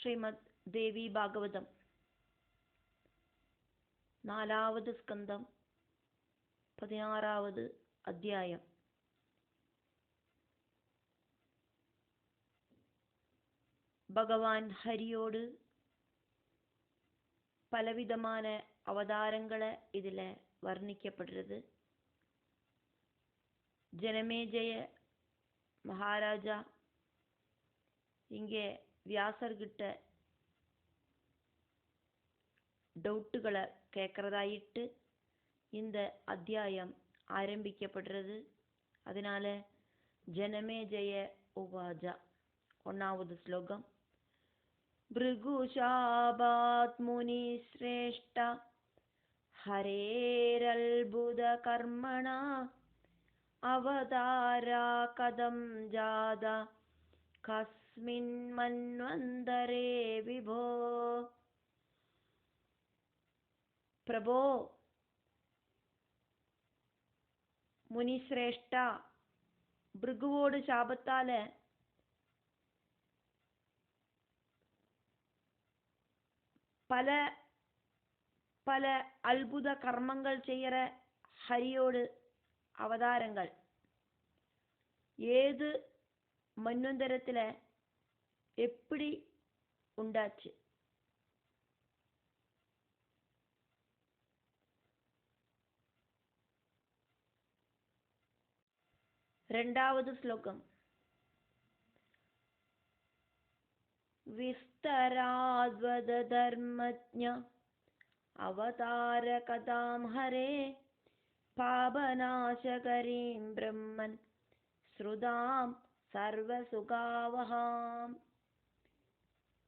ശ്രീമദ് ദേവി ഭാഗവതം 4-ാമത് സ്കന്ധം 16-ാമത് അധ്യായം. ഭഗവാൻ ഹരിയോട് பலவிதமான அவதாரங்களை இதில் வர்ணிக்கப்படுறது. ஜனமேஜய மகாராஜா இங்கே வியாசர்கிட்ட டவுட்டுகளை கேட்கறதாயிட்டு இந்த அத்தியாயம் ஆரம்பிக்கப்படுறது. அதனால ஜனமேஜய உவாஜா 1வது ஸ்லோகம். भृगुशापात् मुनिश्रेष्ठ हरेरल्बुदकर्मणा अवतारा कथं जाता कस्मिन् मन्वन्तरे विभो. प्रभो മുനിശ്രേഷ്ഠ, ഭൃഗുവോട് ശാപത്താല് பல பல அற்புத கர்மங்கள் செய்யற ஹரியோடு அவதாரங்கள் ஏது மன்வந்தரத்துல எப்படி உண்டாச்சு? ரெண்டாவது ஸ்லோகம். विस्तराद्वद धर्मज्ञ अवतार कथां हरे पापनाशकरीं ब्रह्मन् श्रुतां सर्वसुखावहाम्.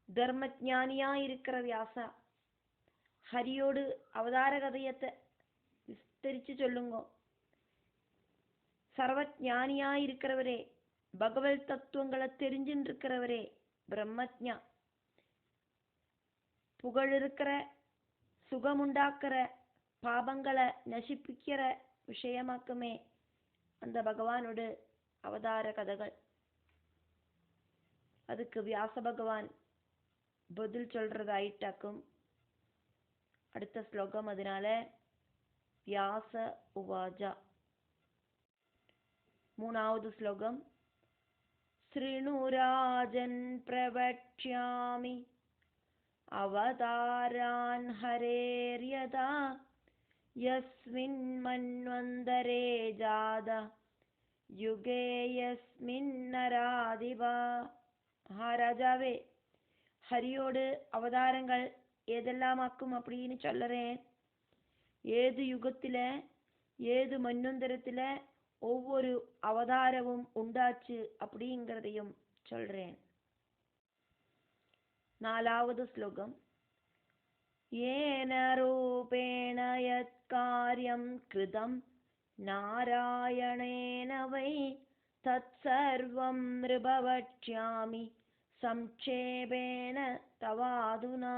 தர்மஞானியாயிருக்கிற வியாசா, ஹரியோடு அவதார கதையத்தை விஸ்தரிச்சு சொல்லுங்க. சர்வஞானியாயிருக்கிறவரே, பகவத் தத்துவங்களை தெரிஞ்சுட்டு இருக்கிறவரே, பிரம்மஜ்ஞா, புகழ் இருக்கிற, சுகமுண்டாக்குற, பாபங்களை நசிப்பிக்கிற விஷயமாக்குமே அந்த பகவானோட அவதார கதைகள். அதுக்கு வியாச பகவான் பதில் சொல்றதாயிட்டாக்கும் அடுத்த ஸ்லோகம். அதனால வியாச உவாஜா 3வது ஸ்லோகம். ஸ்ருணுராஜன் பிரவக்ஷ்யாமி அவதாரான் ஹரேர்யதா யஸ்மின் மன்வந்தரே ஜாதா யுகே யஸ்மின் நராதிபா. மகாராஜாவே, ஹரியோடு அவதாரங்கள் ஏதெல்லாம் ஆக்கும் அப்படின்னு சொல்லுறேன். ஏது யுகத்துல ஏது மன்வந்தரத்துல ஒவ்வொரு அவதாரமும் உண்டாச்சு அப்படிங்கிறதையும் சொல்றேன். 4வது ஸ்லோகம். ஏன ரூபேண யத் காரியம் கிருதம் நாராயணேன வை தத் சர்வம் நிருபவக்ஷ்யாமி சம்க்ஷேபேன தவாதுனா.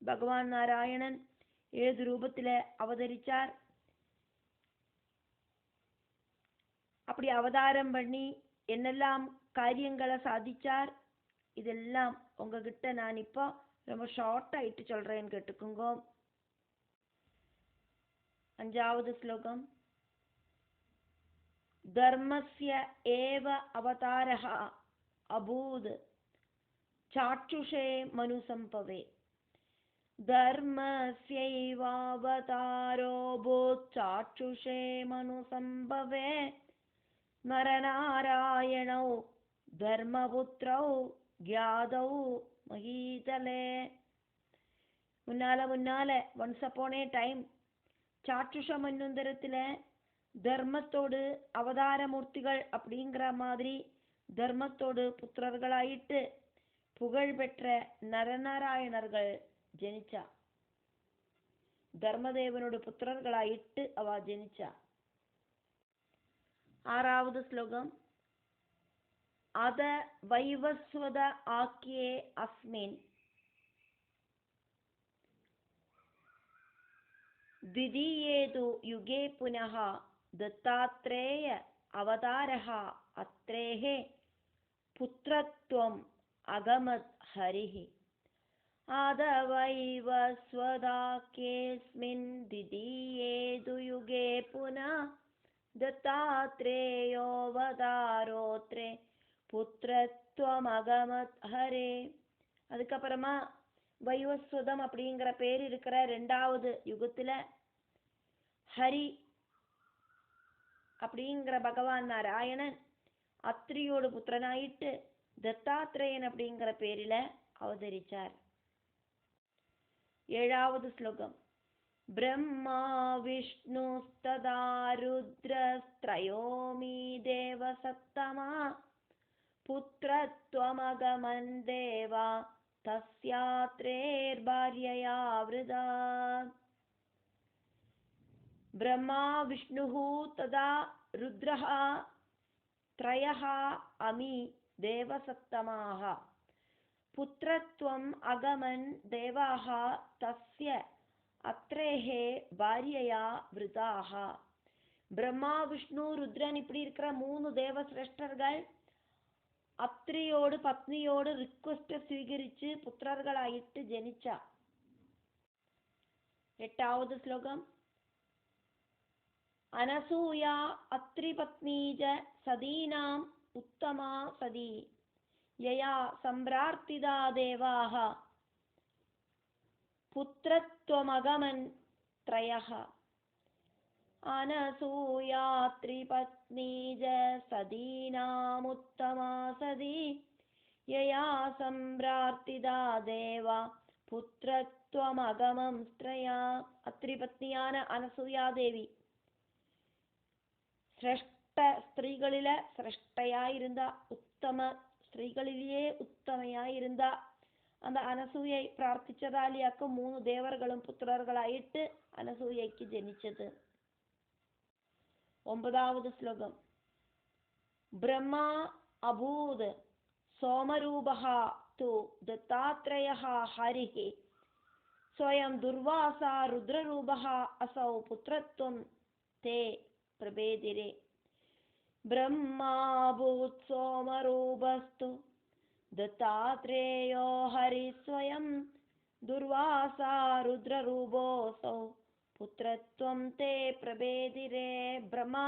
பகவான் நாராயணன் ஏது ரூபத்துல அவதரிச்சார், அப்படி அவதாரம் பண்ணி என்னெல்லாம் காரியங்களை சாதிச்சார், இதெல்லாம் உங்ககிட்ட நான் இப்போ ரொம்ப ஷார்ட்டாயிட்டு சொல்றேன்னு கேட்டுக்குங்க. 5வது ஸ்லோகம். தர்மஸ்ய ஏவ அவதாரஹ அபூத் சாட்சுஷே மனுசம்பவே. தர்மஸ்யைவாவதாரோ பூத் சாட்சுஷே மனுசம்பவே நரநாராயணௌ தர்மபுத்ரௌ க்யாதௌ மகீதலே. முன்னால ஒன்ஸ் அப்பான் ஏ டைம் சாட்சுஷ மன்வந்தரத்துல தர்மத்தோடு அவதாரமூர்த்திகள் அப்படிங்கிற மாதிரி தர்மத்தோடு புத்திரர்களாயிட்டு புகழ் பெற்ற நரநாராயணர்கள் ஜனிச்சா. தர்மதேவனோட புத்திரர்களாயிட்டு அவ ஜனிச்சா. 6வது ஸ்லோகம். அத வைவஸ்வத ஆக்கியே அஸ்மின் द्वितीयेतु युगे पुनः दत्तात्रेय अवतारः अत्रेः पुत्रत्वम् अगमत् हरिः. आदवैवस्वदाख्येऽस्मिन् द्वितीये तु युगे पुनः दत्तात्रेयोऽवतारोऽत्रे புத்திரத்துவமகமத் ஹரே. அதுக்கப்புறமா வைவஸ்வதம் அப்படிங்கிற பேர் இருக்கிற 2வது யுகத்துல ஹரி அப்படிங்கிற பகவான் நாராயணன் அத்ரியோடு புத்திரனாயிட்டு தத்தாத்ரேயன் அப்படிங்கிற பேரில அவதரிச்சார். 7வது ஸ்லோகம். பிரம்மா விஷ்ணுஸ்ததா ருத்ரஸ்த்ரயோமி தேவசத்தமா புத்திரத்வமகமன் தேவா தஸ்யாத்ரேர்பார்யயா விருதா. பிரம்மா விஷ்ணுः ததா ருத்ரः त्रयः अमी देवसत्तमाः पुत्रत्वम् अगमन् देवाः तस्य अत्रेः भार्यया वृताः. பிரம்மா விஷ்ணு ருத்ரன் இப்படி இருக்கிற 3 தேவசிரேஷ்டர்கள் அத்ரியோடு பத்னியோடு ரிக்வெஸ்ட ஸ்வீகரிச்சு புத்திரர்களாயிட்டு ஜனிச்சா. 8வது ஸ்லோகம். अनसूया अत्रिपत्नी च सदीनाम् उत्तमा सदी यया सम्प्रार्थिता देवाः पुत्रत्वमगमन् त्रयः. अनसूया त्रिपत्नी च सदीनामुत्तमा सदी यया सम्प्रार्थिता देवा पुत्रत्वमगमं त्रया. अत्रिपत्निயான அனசூயா தேவி சிரஷ்ட ஸ்திரீகளில சிரஷ்டையாயிருந்தா, உத்தம ஸ்திரீகளிலேயே உத்தமையாயிருந்தா. அந்த அனசூயை பிரார்த்திச்சதாலியாக்க 3 தேவர்களும் புத்திரர்களாயிட்டு அனசூயைக்கு ஜனிச்சது. 9வது ஸ்லோகம். பிரம்மா அபூத் சோமரூபः து दत्तात्रेयः हरिः स्वयं दुर्वासा रुद्ररूपः असौ पुत्रत्वं ते प्रभेदिरे. ब्रह्माभूत् सोमरूपस्तु दत्तात्रेयो हरिस्वयं दुर्वासा रुद्ररूपोऽसौ पुत्रत्वं ते प्रभेदिरे. ब्रह्मा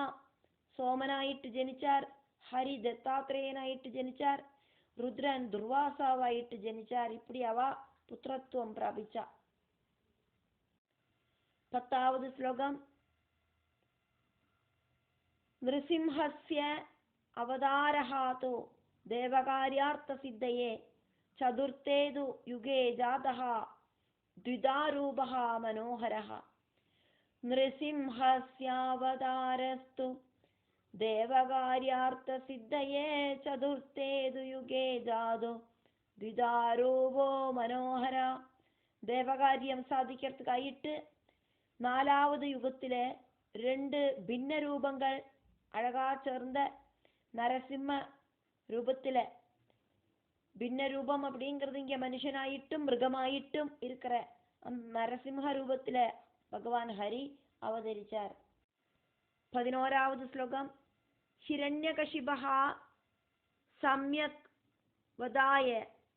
சோமனாயிட்டு ஜனிச்சார், ஹரி தத்தாத்ரேயனாயிட்டு ஜனிச்சார், ருத்ரன் துர்வாசாவாயிட்டு ஜனிச்சார். இப்படி அவ புத்திரத்துவம் பிராபிச்சா. 10வது ஸ்லோகம். नृसिंहस्य अवतारः तु देवकार्यार्थसिद्धये चतुर्थे तु युगे जातः द्विधारूपः मनोहरः. नृसिंहस्यावतारस्तु देवकार्यार्थसिद्धये चतुर्थे तु युगे जातो द्विधारूपो मनोहर. தேவகாரியம் சாதிக்கிறதுக்காயிட்டு 4வது யுகத்திலே 2 பின்ன ரூபங்கள் அழகா சேர்ந்த நரசிம்ம ரூபத்தில, பின்ன ரூபம் அப்படிங்கிறது இங்க மனுஷனாயிட்டும் மிருகமாயிட்டும் இருக்கிற அந்த நரசிம்ம ரூபத்தில பகவான் ஹரி அவதரிச்சார். 11வது ஸ்லோகம். ஹிரண்யகசிபஹ சம்யக் வதாய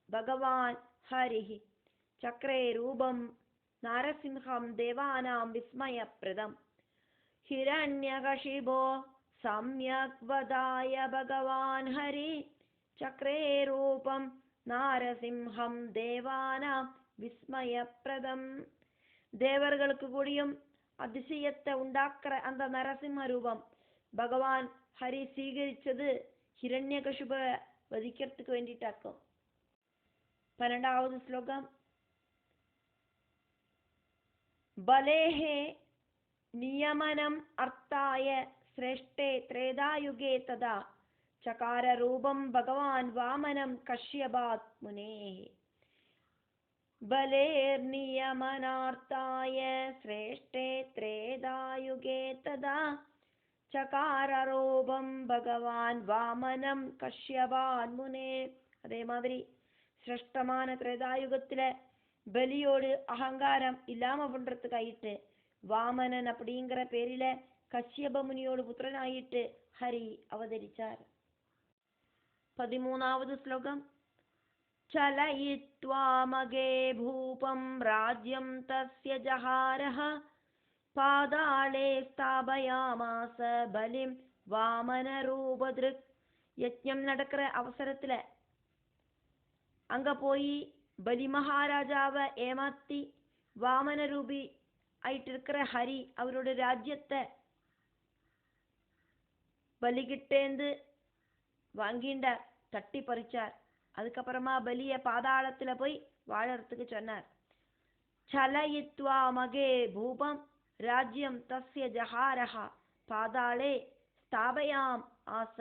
பகவான் ஹரிஹி சக்ரே ரூபம் நாரசிம்ஹம் தேவானாம் விஸ்மயப்ரதம். हिरण्यकशिपो सम्यक् वदाय भगवान् हरि चक्रे रूपं नारसिंहं தேவானாம் விஸ்மயப்பிரதம். தேவர்களுக்கு கூடியும் அதிசயத்தை உண்டாக்குற அந்த நரசிம்ம ரூபம் பகவான் ஹரி சீகரிச்சது ஹிரண்யகசிப வதிக்கிறதுக்கு வேண்டிட்டாக்கும். 12வது ஸ்லோகம். பலேஹே नियमनम् अर्थाय श्रेष्ठे त्रेधायुगे तदा चकार रूपं भगवान् वामनं कश्यपात् मुनेः. बलेर्नियमनार्थाय श्रेष्ठे त्रेधायुगे तदा चकार रूपं भगवान् वामनं कश्यपात् मुने. அதே மாதிரி சிரேஷ்டமான திரேதாயுகத்தில பலியோடு அகங்காரம் இல்லாம பண்றதுக்காயிட்டு வாமனன் அப்படிங்கிற பேரில கஷ்யப முனியோடு புத்திரனாயிட்டு ஹரி அவதரிச்சார். 13வது ஸ்லோகம். चलयित्वा मगे भूपं राज्यं तस्य जहारः पादाले स्थापयामास बलिं வாமனரூபதிருக். யஜ்ஞம் நடக்கிற அவசரத்துல அங்க போய் பலி மகாராஜாவை ஏமாத்தி வாமன ரூபி ஆயிட்டு இருக்கிற ஹரி அவரோட ராஜ்யத்தை பலிகிட்டேந்து வாங்கிண்டார், தட்டி பறிச்சார். அதுக்கப்புறமா பலிய பாதாளத்துல போய் வாழறதுக்கு சொன்னார். சலயித்வா மகே பூபம் ராஜ்யம் தஸ்ய ஜஹாரஹா பாதாளே ஸ்தாபயாம் ஆச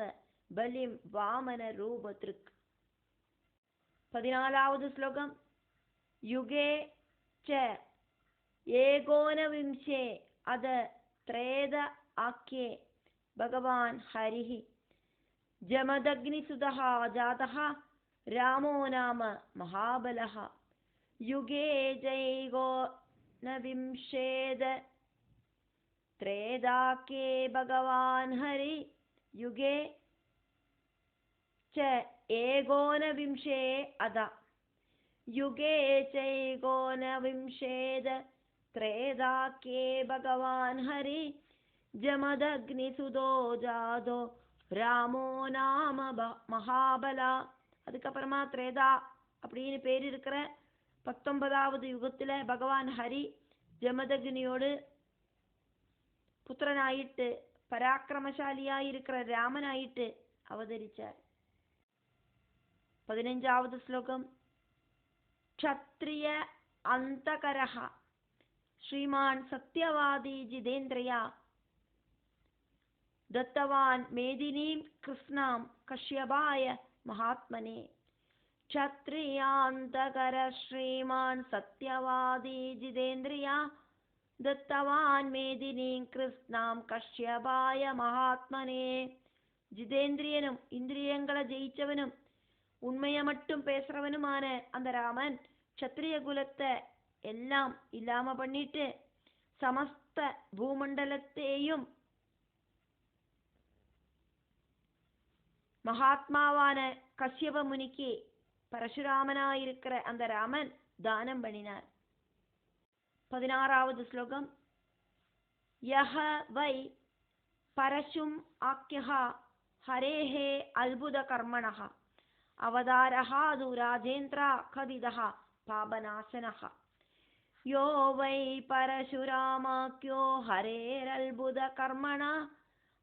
பலிம் வாமன ரூபத்ருக். 14வது ஸ்லோகம். யுகே ச ஏகோனவிம்சே அத த்ரேத ஆக்யே பகவான் ஹரிஹி ஜமதக்னிசுதः ஜாதः ராமோ நாம மகாபலः. யுகே ஜைகோனவிம்சேத த்ரேதாக்யே பகவான் ஹரி யுகே च एकोनविंशे अद. युगे चैकोनविंशेद त्रेदाक्ये भगवान् हरि जमदग्निसुदो जादो ராமோ நாம மகாபலா. அதுக்கப்புறமா திரேதா அப்படின்னு பேர் இருக்கிற 19வது யுகத்துல பகவான் ஹரி ஜமதக்னியோடு புத்திரனாயிட்டு பராக்கிரமசாலியாயிருக்கிற ராமனாயிட்டு அவதரிச்சார். 15வது ஸ்லோகம். க்ஷத்ரிய அந்தகரஹ ஸ்ரீமான் சத்யவாதி ஜிதேந்திரியா दत्तवान् मेदिनीं कृष्णां कश्यपाय महात्मने. क्षत्रियान्तकर श्रीमान् सत्यवादी जितेन्द्रिया दत्तवान् मेदिनीं कृष्णां कश्यपाय महात्मने. ஜிதேந்திரியனும் இந்திரியங்களை ஜெயிச்சவனும் உண்மையை மட்டும் பேசுறவனுமான அந்த ராமன் க்ஷத்ரிய குலத்தை எல்லாம் இல்லாம பண்ணிட்டு சமஸ்த பூமண்டலத்தையும் மகாத்மாவான கஷ்யப முனிக்கு பரசுராமனாயிருக்கிற அந்த ராமன் தானம் பண்ணினார். 16வது ஸ்லோகம். யஹ வை பரசும் ஆக்யஹ ஹரேஹே அல்புத கர்மணஹ அவதாரஹா து ராஜேந்திரா கதிதஹ பாபநாசனஹ. யோ வை பரசுராமாக்யோ ஹரேரல்புத கர்மணா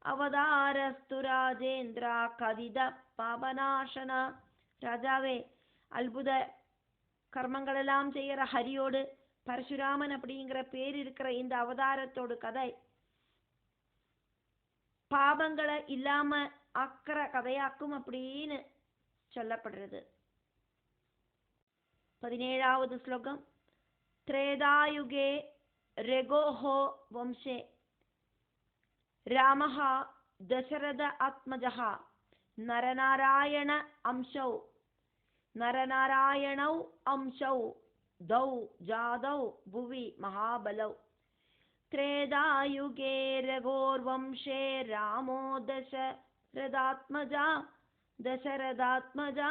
அவதாரஸ்து ராஜேந்திரா கதித பாபநாசனா. ராஜாவே, அல்புத கர்மங்களெல்லாம் செய்யற ஹரியோடு பரசுராமன் அப்படிங்கிற பேர் இருக்கிற இந்த அவதாரத்தோடு கதை பாபங்களை இல்லாம ஆக்கிற கதையாக்கும் அப்படின்னு சொல்லப்படுறது. 17வது ஸ்லோகம். திரேதாயுகே ரெகோஹோ வம்சே ராமஹ தசரத ஆத்மஜஹ நரநாராயணௌ அம்சௌ தௌ ஜாதௌ புவி மகாபலௌ. त्रेधायुगे रघोर्वंशे रामो दशरथात्मजा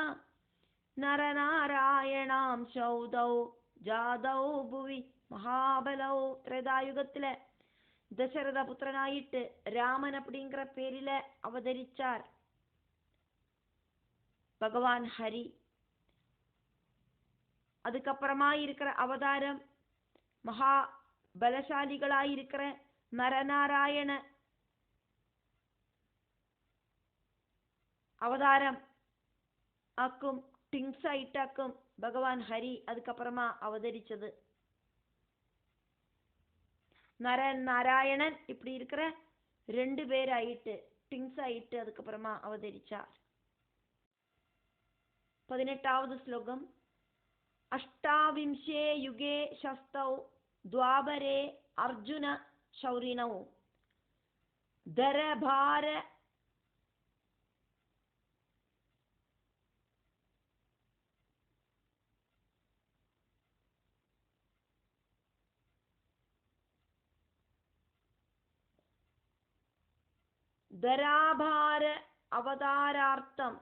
नरनारायणांशौ दौ ஜாதௌ புவி மகாபலௌ. திரேதாயுகத்துல தசரத புத்திரனாயிட்டு ராமன் அப்படிங்கிற பேரில அவதரிச்சார் பகவான் ஹரி. அதுக்கப்புறமா இருக்கிற அவதாரம் மகா பலசாலிகளாயிருக்கிற நரநாராயண அவதாரம் ஆக்கும் டிங்ஸாயிட்டாக்கும் பகவான் ஹரி அதுக்கப்புறமா அவதரிச்சது. நரன் நாராயணன் இப்படி இருக்கிற 2 பேர் ஆயிட்டு டிங்ஸ் ஆயிட்டு அதுக்கப்புறமா அவதரிச்சார். 18வது ஸ்லோகம். அஷ்டாவிம்சே யுகே சஸ்தௌ துவாபரே அர்ஜுன சௌரிணௌ தரபார தராபார அவதாரார்த்தம்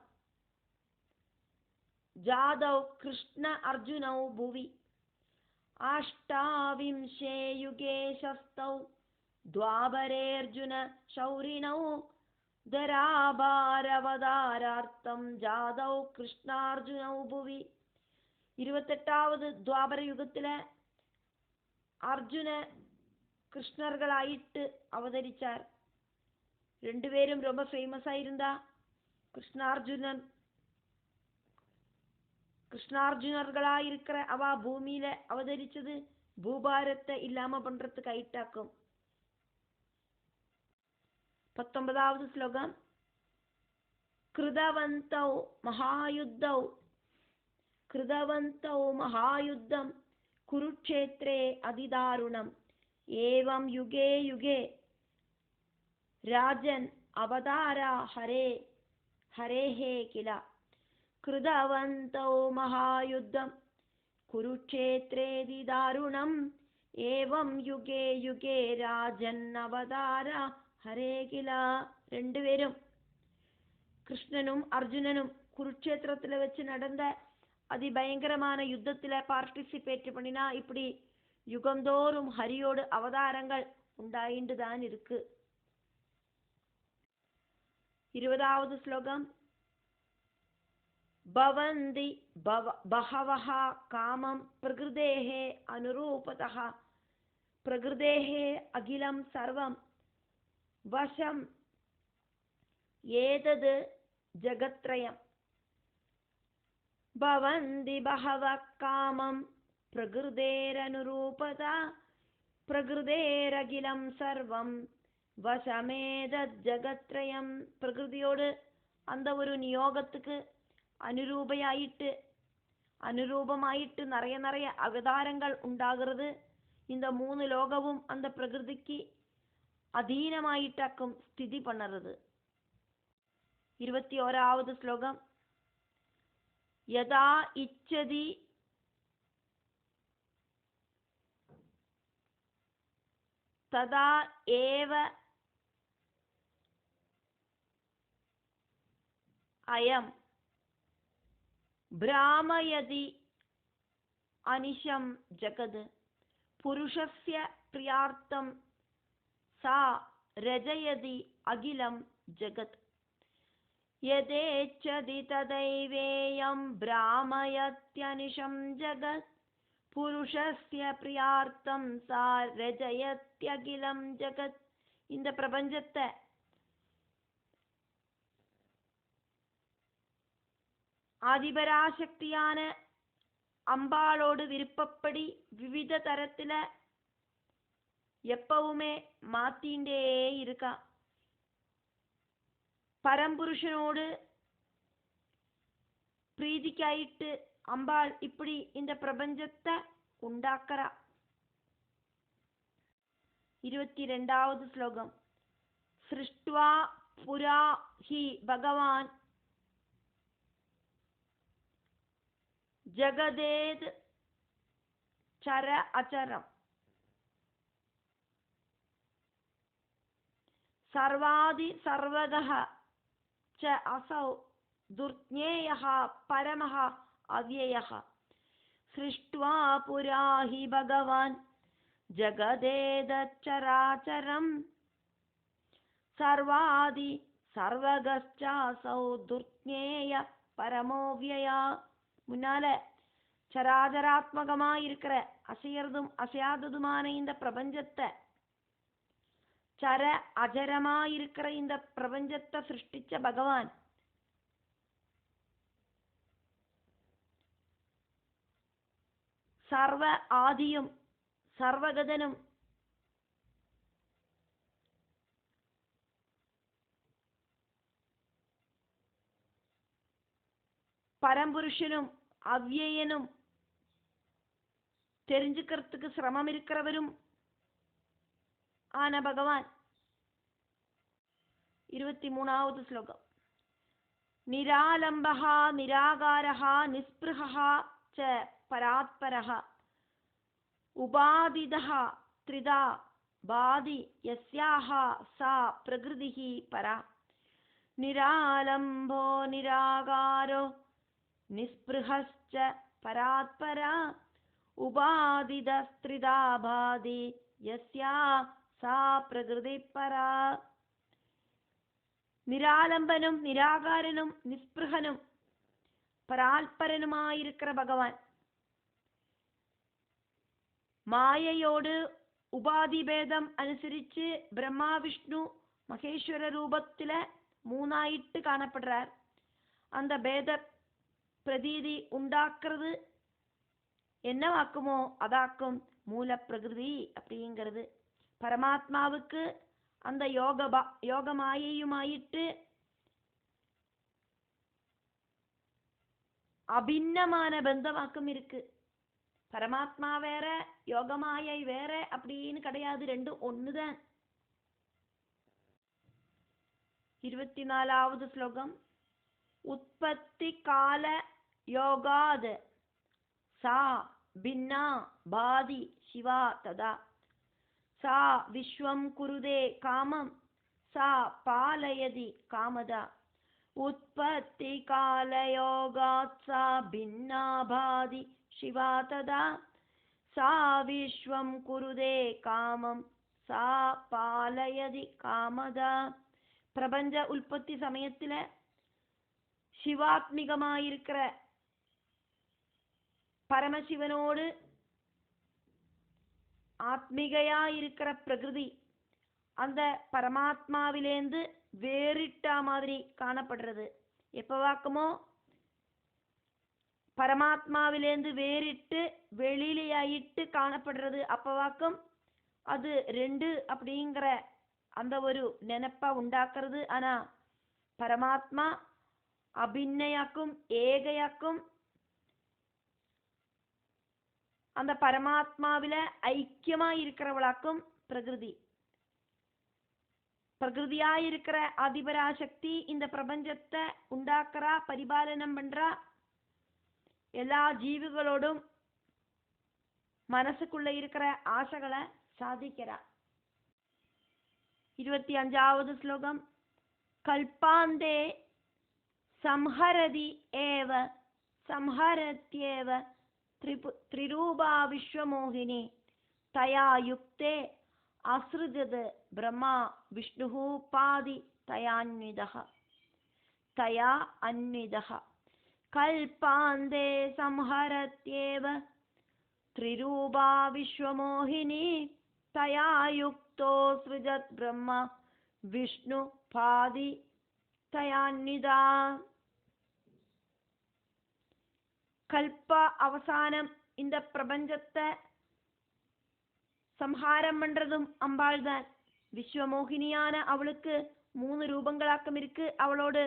जातौ कृष्ण अर्जुनौ भुवि अष्टाविंशे युगे शस्तौ द्वापरेऽर्जुन शौरिणौ ധരാഭാരവതാരാർത്ഥം ജാതൗ കൃഷ്ണാർജുനൗ ഭുവി. 28வது ദ്വാപര യുഗത്തിലെ അർജുന கிருஷ்ணர்களாயிட்டு அவதரிச்சார். ரெண்டு பேரும் ரொம்ப ஃபேமஸா இருந்தா. கிருஷ்ணார்ஜுனர்களா இருக்கிற அவ பூமியில அவதரிச்சது பூபாரத்தை இல்லாம பண்றதுக்கு ஆயிட்டாக்கும். 19வது ஸ்லோகம். கிருதவந்தௌ மகாயுத்தம் குருக்ஷேத்ரே அதிதாருணம் ஏவம் யுகே யுகே ராஜன் அவதாரா ஹரேஹே கில. கிருதவந்தௌ மகாயுத்தம் குருக்ஷேத்ரேதி தாருணம் ஏவம் யுகே யுகே ராஜன் அவதாரா ഹരേ കില. രണ്ടുപേരും കൃഷ്ണനും അർജുനനും കുരുക്ഷേത്രത്തിൽ വെച്ച് നടന്ന அதிபயங்கரமான யுத்தத்துல பார்ட்டிசிபேட் பண்ணினா இப்படி யுகந்தோறும் ஹரியோடு அவதாரங்கள் உண்டாயிண்டு தான் இருக்கு. 20வது ஸ்லோகம். பவந்தி பஹவஹ காமம் பிரகிருதேஹே அனுரூபதஹ பிரகிருதேஹே அகிலம் சர்வம் வசம் ஏதது ஜகத்ரயம். பவந்தி பஹவ காமம் பிரகிருதேரனுரூபதா பிரகிருதேரகிலம் சர்வம் வசமேதத் ஜகத்ரயம். பிரகிருதியோடு அந்த ஒரு நியோகத்துக்கு அனுரூபமாயிட்டு நிறைய அவதாரங்கள் உண்டாகிறது. இந்த 3 லோகமும் அந்த பிரகிருதிக்கு அதீனமாயிட்டாக்கும் ஸ்திதி பண்ணுறது. 21வது ஸ்லோகம். யதா இச்சதி ததா ஏவ அயம் பிராமயதி அனிஷம் ஜகத் புருஷஸ்ய பிரியார்த்தம் சா ரஜயதி அகிலம் ஜகத். யதேச்சதி ததைவேயம் பிராமயத்யனிஷம் ஜகத் புருஷஸ்ய பிரியார்த்தம் சா ரஜயத்யகிலம் ஜகத். இந்த பிரபஞ்சத்தை ஆதிபராசக்தியான அம்பாளோடு விருப்பப்படி விவித தரத்துல எப்பவுமே மாத்திண்டே இருக்கா. பரம்புருஷனோடு பிரீதிக்காயிட்டு அம்பாள் இப்படி இந்த பிரபஞ்சத்தை உண்டாக்கறா. 22வது ஸ்லோகம். சிருஷ்ட்வா புரா ஹி பகவான் ஜகதேத் சர அச்சரம் சர்வாதி சர்வதஹ ச அசௌ துர்ஞேயஹ பரமஹ அவ்யயஹ. சிருஷ்ட்வா புரா ஹி பகவான் ஜகதேதச்சராச்சரம் சர்வாதி சர்வகஸ்சாசௌ துர்ஞேய பரமோவ்யயா. முன்னால சராச்சராத்மகமாயிருக்கிற அசையறதும் அசையாததுமான இந்த பிரபஞ்சத்தை, சர அஜரமாயிருக்கிற இந்த பிரபஞ்சத்தை சிருஷ்டிச்ச பகவான் சர்வ ஆதியும் சர்வகதனும் பரம்புருஷனும் அவ்யயனும் தெரிஞ்சுக்கிறதுக்கு சிரமம் இருக்கிறவரும் ஆன பகவான். 23வது ஸ்லோகம். நிராலம்பஹா நிராகாரஹா நிஸ்பிருஹா ச பராத்பரஹ உபாதிதஹ த்ரிதா பாதி யஸ்யாஹா சா பிரகிருதிஹி பரா. நிராலம்போ நிராகாரோ निस्पृहश्च परात्परा उपादिदस्त्रिधा भाति यस्या सा प्रकृति परा. നിരാലംബനും നിരാകാരനും നിസ്പൃഹനും പരാൽപരനുമായിരിக்கிற ഭഗവാൻ മായയോട് ഉപാധിഭേദം അനുസരിച്ച് ബ്രഹ്മാവിഷ്ണു മഹേശ്വര രൂപത്തില് മൂന്നായിട്ട് കാണப்படுறார். அந்த பேத பிரதீதி உண்டாக்குறது என்னவாக்குமோ அதாக்கும் மூல பிரகிருதி அப்படிங்கிறது. பரமாத்மாவுக்கு அந்த யோக மாயையுமாயிட்டு அபின்னமான பந்தமாக்கம் இருக்கு. பரமாத்மா வேற யோகமாயை வேற அப்படின்னு கிடையாது, ரெண்டும் ஒண்ணுதான். 24வது ஸ்லோகம். உற்பத்தி கால யோகாத் சா பின்னா பாதி சிவா ததா சா விஸ்வம் குருதே காமம் சா பாலயதி காமதா. உற்பத்தி கால யோகாத் சா பின்னா பாதி சிவா ததா சா விஸ்வம் குருதே காமம் சா பாலயதி காமதா. பிரபஞ்ச உற்பத்தி சமயத்துல சிவாத்மிகமாயிருக்கிற பரமசிவனோடு ஆத்மிகையாயிருக்கிற பிரகிருதி அந்த பரமாத்மாவிலேந்து வேறிட்ட மாதிரி காணப்படுறது. எப்ப வாக்குமோ பரமாத்மாவிலேந்து வேறிட்டு வெளியிலாயிட்டு காணப்படுறது அப்ப வாக்கும் அது ரெண்டு அப்படிங்கிற அந்த ஒரு நினைப்பா உண்டாக்குறது. ஆனா பரமாத்மா அபிநயாக்கும் ஏகையாக்கும் அந்த பரமாத்மாவில ஐக்கியமா இருக்கிறவளாக்கும் பிரகிருதி. பிரகிருதியாயிருக்கிற ஆதிபராசக்தி இந்த பிரபஞ்சத்தை உண்டாக்குறா, பரிபாலனம் பண்றா, எல்லா ஜீவிகளோடும் மனசுக்குள்ள இருக்கிற ஆசைகளை சாதிக்கிறா. 25வது ஸ்லோகம். கல்பாந்தே சம்ஹரதி ஏவ சம்ஹரத்யேவ த்ரிரூபா விஸ்வமோகினி தயா யுக்தே அஸ்ருஜத் பிரம்மா விஷ்ணு பாதி தயான்விதः தயா அன்விதः. கல்பாந்தே சம்ஹரத்யேவ த்ரிரூபா விஸ்வமோகினி தயா யுக்தோ ஸ்ருஜத் பிரம்மா விஷ்ணு பாதி தயான்விதா. கல்ப அவசானம் இந்த பிரபஞ்சத்தை சம்ஹாரம் பண்றதும் அம்பாள் தான். விஸ்வமோகினியான அவளுக்கு 3 ரூபங்களாக்கம் இருக்கு. அவளோடு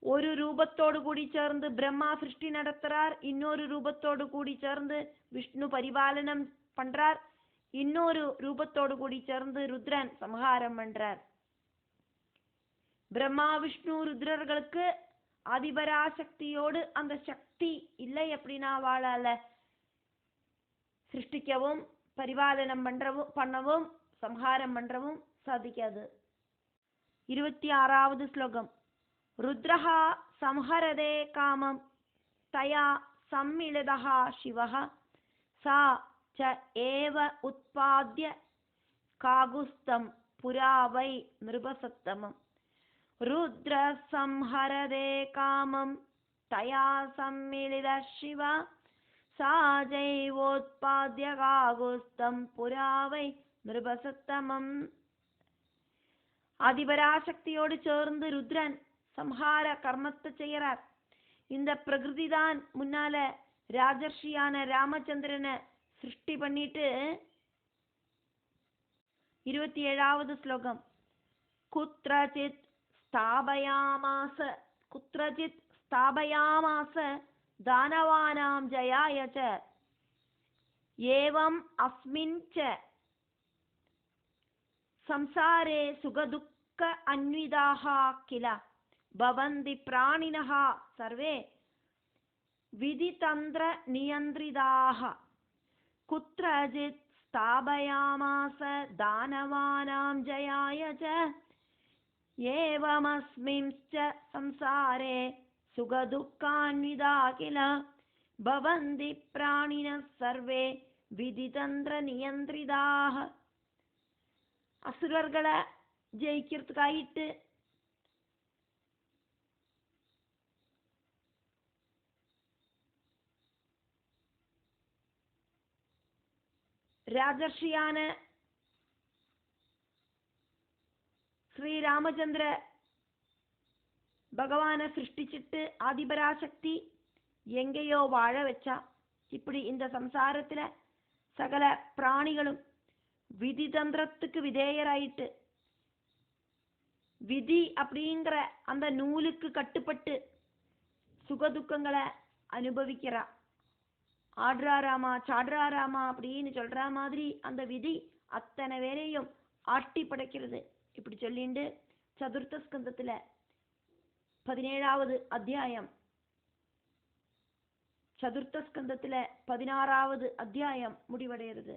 ஒரு ரூபத்தோடு கூடி சேர்ந்து பிரம்மா சிருஷ்டி நடத்துறார், இன்னொரு ரூபத்தோடு கூடி சேர்ந்து விஷ்ணு பரிபாலனம் பண்றார், இன்னொரு ரூபத்தோடு கூடி சேர்ந்து ருத்ரன் சம்ஹாரம் பண்றார். பிரம்மா விஷ்ணு ருத்ரர்களுக்கு ஆதிபராசக்தியோடு அந்த சக்தி இல்லை அப்படின்னா வாழால சிருஷ்டிக்கவும் பரிபாலனம் பண்ணவும் சம்ஹாரம் பண்றவும் சாதிக்காது. 26வது ஸ்லோகம். ருத்ரஹா சம்ஹரதே காமம் தயா சம்மிளிதஹ சிவஹ சா ச ஏவ உத்பாத்ய காகுஸ்தம் புரா வை நிருபசத்தமம். ருத்ர சம்ஹரதே காமம் தயா சம்மிளித சிவ சா ஜைவோத்பாத்ய காகுஸ்தம் புரா வை நிருபசத்தமம். ஆதிபராசக்தியோடு சேர்ந்து ருத்ரன் சம்ஹார கர்மத்தை செய்யறார். இந்த பிரகிருதி தான் முன்னால ராஜர்ஷியான ராமச்சந்திரனை சிருஷ்டி பண்ணிட்டு 27வது ஸ்லோகம். குத்ரசித் ஸ்தாபயாமாச தானவானாம் ஜயாய ச ஏவம் அஸ்மின் ச சம்சாரே சுகதுக்க அன்விதாஹ கில பவந்தி பிராணினஹ சர்வே விதிதந்திர நியந்திரிதாஹ. குத்ரஜித் ஸ்தாபயாமாச தானவானாம் ஜயாய ச ஏவமஸ்மின்ச்ச சம்சாரே சுகதுக்கான்விதா கில பவந்தி பிராணின சர்வே விதிதந்திர நியந்திரிதாக. அசுரர்களை ஜெயிக்கிறதுக்காயிட்டு ராஜர்ஷியான ஸ்ரீராமச்சந்திர பகவானை சிருஷ்டிச்சிட்டு ஆதிபராசக்தி எங்கேயோ வாழ வச்சா. இப்படி இந்த சம்சாரத்துல சகல பிராணிகளும் விதி தந்திரத்துக்கு விதேயராயிட்டு விதி அப்படிங்கிற அந்த நூலுக்கு கட்டுப்பட்டு சுகதுக்கங்களை அனுபவிக்கிறா. ஆடுறாராமா சாடுறாராமா அப்படின்னு சொல்ற மாதிரி அந்த விதி அத்தனை பேரையும் ஆட்டி படைக்கிறது. இப்படி சொல்லிண்டு சதுர்த்த ஸ்கந்தத்துல 17வது அத்தியாயம், சதுர்த்த ஸ்கந்தத்துல 16வது அத்தியாயம் முடிவடைகிறது.